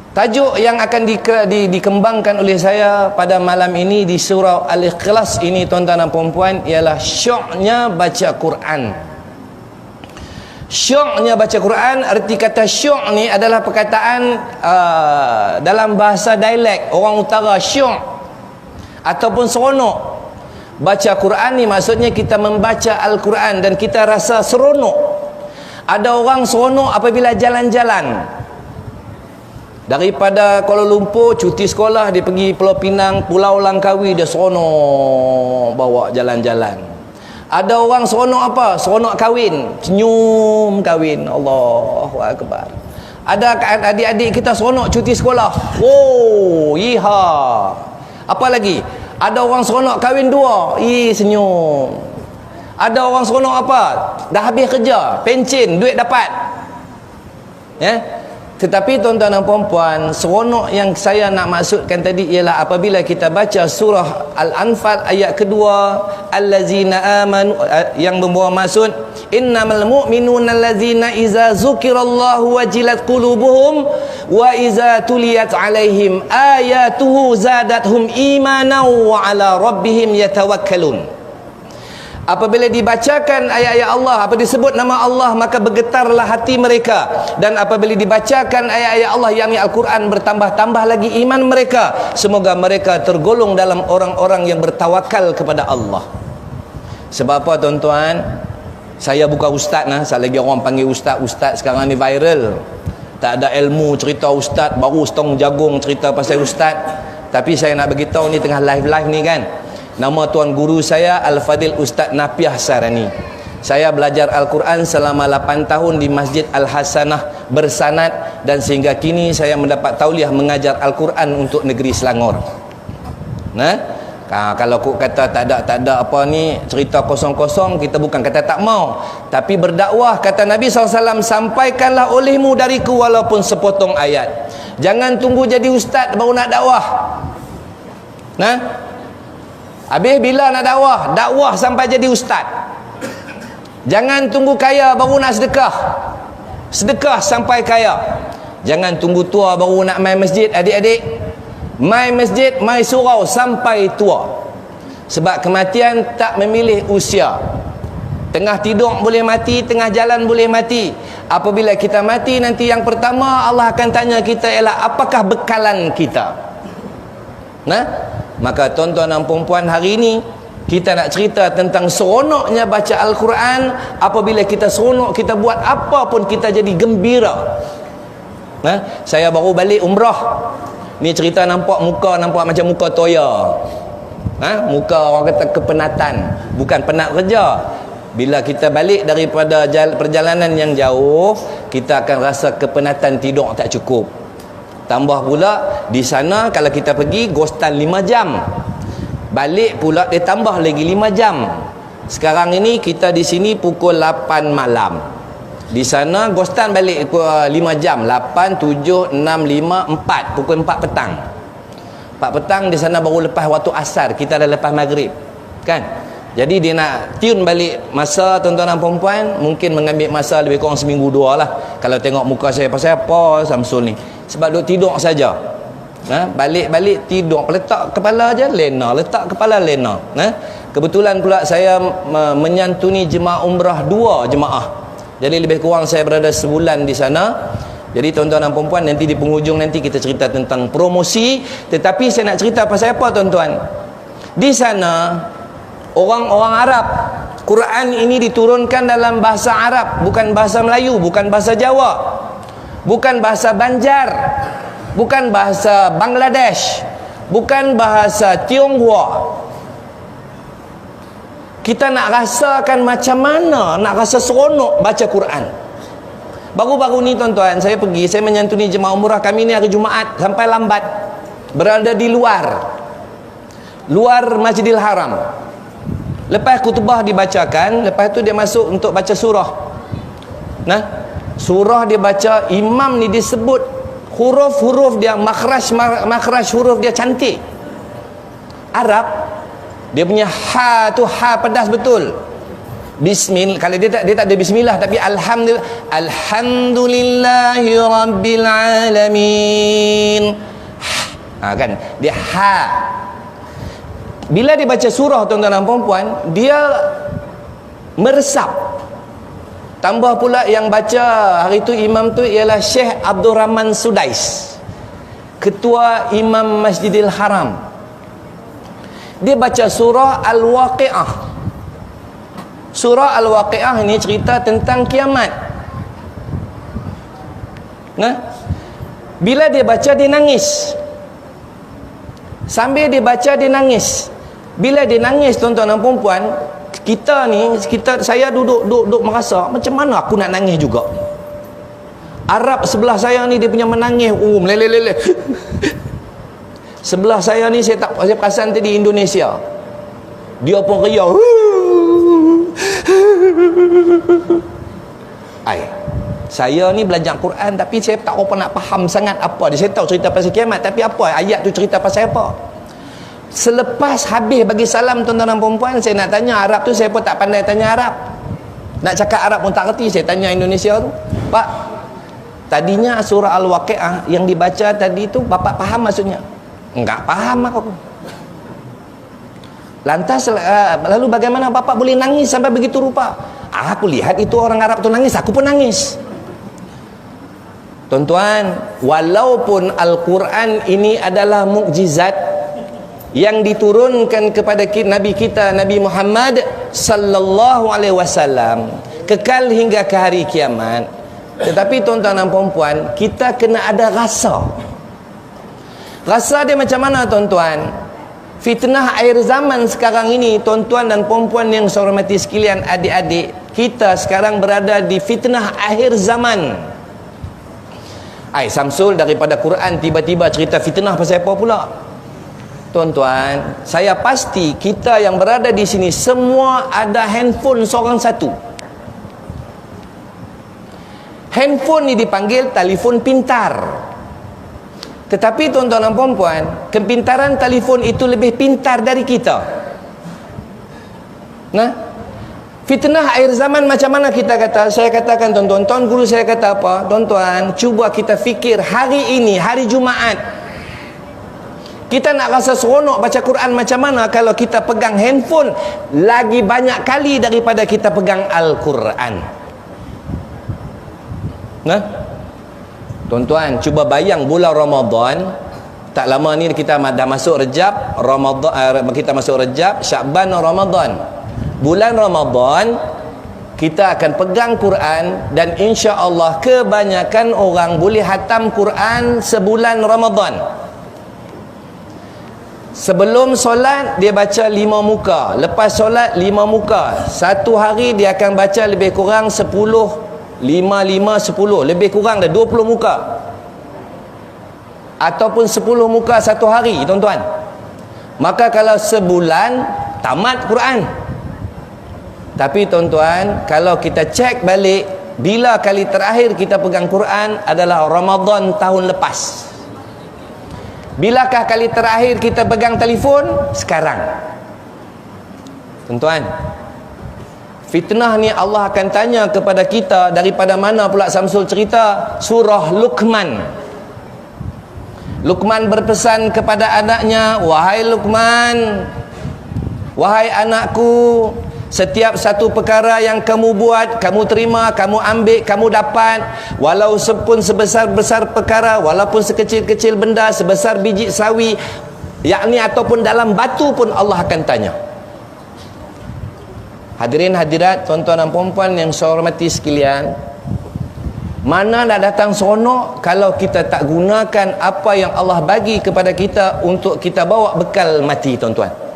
Tajuk yang akan dikembangkan oleh saya pada malam ini di surah Al-Ikhlas ini, tuan-tuan dan puan-puan, ialah syoknya baca Quran. Syoknya baca Quran, arti kata syok ni adalah perkataan dalam bahasa dialek orang utara, syok ataupun seronok. Baca Quran ni maksudnya kita membaca Al-Quran dan kita rasa seronok. Ada orang seronok apabila jalan-jalan daripada Kuala Lumpur cuti sekolah, dia pergi Pulau Pinang, Pulau Langkawi, dia seronok bawa jalan-jalan. Ada orang seronok apa? Seronok kahwin, senyum kahwin. Allahu Akbar. Ada adik-adik kita seronok cuti sekolah. Oh, yiha. Apa lagi? Ada orang seronok kahwin dua. Senyum. Ada orang seronok apa? Dah habis kerja, pencen, duit dapat. Ya. Tetapi tuan-tuan dan puan-puan, seronok yang saya nak maksudkan tadi ialah apabila kita baca surah Al-Anfal ayat kedua, allazina amanu, yang membawa maksud innamal mu'minuna allazina iza zukirallahu wajilat qulubuhum wa iza tuliyat alaihim ayatuhu zadathum imanan wa ala rabbihim yatawakkalun. Apabila dibacakan ayat-ayat Allah, apabila disebut nama Allah, maka bergetarlah hati mereka. Dan apabila dibacakan ayat-ayat Allah, yakni Al-Quran, bertambah-tambah lagi iman mereka. Semoga mereka tergolong dalam orang-orang yang bertawakal kepada Allah. Sebab apa tuan-tuan? Saya bukan ustaz nah. Saya lagi orang panggil ustaz sekarang ni viral. Tak ada ilmu cerita ustaz, baru setong jagung cerita pasal ustaz. Tapi saya nak beritahu ni tengah live-live ni kan. Nama tuan guru saya Al-Fadil Ustaz Napiah Sarani. Saya belajar Al-Quran selama 8 tahun di Masjid Al-Hasanah bersanad, dan sehingga kini saya mendapat tauliah mengajar Al-Quran untuk negeri Selangor. Kalau kau kata tak ada apa ni, cerita kosong-kosong, kita bukan kata tak mau, tapi berdakwah. Kata Nabi SAW, sampaikanlah olehmu dariku walaupun sepotong ayat. Jangan tunggu jadi ustaz baru nak dakwah. Habis bila nak dakwah sampai jadi ustaz. Jangan tunggu kaya baru nak sedekah sampai kaya. Jangan tunggu tua baru nak main masjid. Adik-adik, main masjid, main surau sampai tua. Sebab kematian tak memilih usia. Tengah tidur boleh mati, tengah jalan boleh mati. Apabila kita mati nanti, yang pertama Allah akan tanya kita ialah apakah bekalan kita. Maka tuan-tuan dan puan-puan, hari ini kita nak cerita tentang seronoknya baca Al-Quran. Apabila kita seronok, kita buat apa pun kita jadi gembira. Saya baru balik umrah. Ni cerita nampak macam muka toya. Muka orang kata kepenatan, bukan penat kerja. Bila kita balik daripada perjalanan yang jauh, kita akan rasa kepenatan, tidur tak cukup. Tambah pula di sana kalau kita pergi ghostan 5 jam. Balik pula dia tambah lagi 5 jam. Sekarang ini kita di sini pukul 8 malam. Di sana ghostan balik 5 jam. 8, 7, 6, 5, 4. Pukul 4 petang. 4 petang di sana baru lepas waktu asar. Kita dah lepas maghrib. Kan? Jadi dia nak tune balik masa, tuan-tuan dan puan-puan, mungkin mengambil masa lebih kurang seminggu 2 lah. Kalau tengok muka saya, pasal apa Samsul ni? Sebab duk tidur saja. Balik-balik tidur, letak kepala aja lena, letak kepala lena. Kebetulan pula saya menyantuni jemaah umrah 2 jemaah. Jadi lebih kurang saya berada sebulan di sana. Jadi tuan-tuan dan puan-puan, nanti di penghujung nanti kita cerita tentang promosi. Tetapi saya nak cerita pasal apa tuan-tuan? Di sana orang-orang Arab, Quran ini diturunkan dalam bahasa Arab, bukan bahasa Melayu, bukan bahasa Jawa, bukan bahasa Banjar, bukan bahasa Bangladesh, bukan bahasa Tionghoa. Kita nak rasakan macam mana, nak rasa seronok baca Quran. Baru-baru ni tuan-tuan, saya menyantuni jemaah umrah kami ni hari Jumaat sampai lambat. Berada di luar Masjidil Haram. Lepas khutbah dibacakan, lepas tu dia masuk untuk baca surah. Surah dia baca, imam ni disebut huruf-huruf dia, makhraj huruf dia cantik. Arab, dia punya ha tu ha pedas betul. Bismillah, kalau dia tak ada bismillah, tapi alhamdulillah, alhamdulillahi rabbil alamin. Kan dia ha. Bila dia baca surah, tuan-tuan dan puan-puan, dia meresap. Tambah pula yang baca hari tu imam tu ialah Syekh Abdul Rahman Sudais, ketua Imam Masjidil Haram. Dia baca surah Al-Waqi'ah. Surah Al-Waqi'ah ini cerita tentang kiamat. Bila dia baca, dia nangis. Sambil dia baca, dia nangis. Bila dia nangis, tuan-tuan dan puan-puan, saya duduk merasa macam mana aku nak nangis juga. Arab sebelah saya ni dia punya menangis meleleh-leleh. Sebelah saya ni saya perasan tadi Indonesia, dia pun riau. Saya ni belajar Quran tapi saya tak apa nak faham sangat apa dia. Saya tahu cerita pasal kiamat, tapi apa ayat tu cerita pasal apa. Selepas habis bagi salam, tuan-tuan dan puan-puan, saya nak tanya Arab tu, saya pun tak pandai tanya Arab. Nak cakap Arab pun tak reti, saya tanya Indonesia tu, Pak, tadinya surah Al-Waqi'ah yang dibaca tadi tu bapak faham maksudnya? Enggak faham aku. Lantas lalu bagaimana bapak boleh nangis sampai begitu rupa? Aku lihat itu orang Arab tu nangis, aku pun nangis. Tuan-tuan, walaupun Al-Quran ini adalah mukjizat yang diturunkan kepada Nabi kita, Nabi Muhammad sallallahu alaihi wasallam, kekal hingga ke hari kiamat, tetapi tuan-tuan dan puan-puan, kita kena ada rasa. Rasa dia macam mana, tuan-tuan? Fitnah akhir zaman sekarang ini, tuan-tuan dan puan-puan yang saya hormati sekalian, adik-adik, kita sekarang berada di fitnah akhir zaman. Samsul daripada Quran tiba-tiba cerita fitnah pasal apa pula? Tuan-tuan, saya pasti kita yang berada di sini semua ada handphone seorang satu. Handphone ni dipanggil telefon pintar. Tetapi tuan-tuan dan puan-puan, kepintaran telefon itu lebih pintar dari kita. Fitnah akhir zaman macam mana kita kata? Saya katakan tuan-tuan, tuan guru saya kata apa? Tuan-tuan, cuba kita fikir hari ini, hari Jumaat. Kita nak rasa seronok baca Quran macam mana kalau kita pegang handphone lagi banyak kali daripada kita pegang Al-Quran? Tuan-tuan, cuba bayang bulan Ramadan. Tak lama ni kita dah masuk Rejab, kita masuk Rejab, Syakban, Ramadan. Bulan Ramadan kita akan pegang Quran, dan insya-Allah kebanyakan orang boleh khatam Quran sebulan Ramadan. Sebelum solat dia baca 5 muka, lepas solat 5 muka. Satu hari dia akan baca lebih kurang 10, 5, 10, lebih kurang dah 20 muka. Ataupun 10 muka satu hari, tuan-tuan. Maka kalau sebulan tamat Quran. Tapi tuan-tuan, kalau kita cek balik, bila kali terakhir kita pegang Quran adalah Ramadan tahun lepas. Bilakah kali terakhir kita pegang telefon? Sekarang. Tuan-tuan, fitnah ni Allah akan tanya kepada kita. Daripada mana pula Samsul cerita? Surah Luqman. Luqman berpesan kepada anaknya, wahai Luqman, wahai anakku, setiap satu perkara yang kamu buat, kamu terima, kamu ambil, kamu dapat, walaupun sebesar-besar perkara, walaupun sekecil-kecil benda, sebesar biji sawi, yakni ataupun dalam batu pun Allah akan tanya. Hadirin hadirat, tuan-tuan dan puan-puan yang saya hormati sekalian, mana nak datang seronok kalau kita tak gunakan apa yang Allah bagi kepada kita untuk kita bawa bekal mati, tuan-tuan.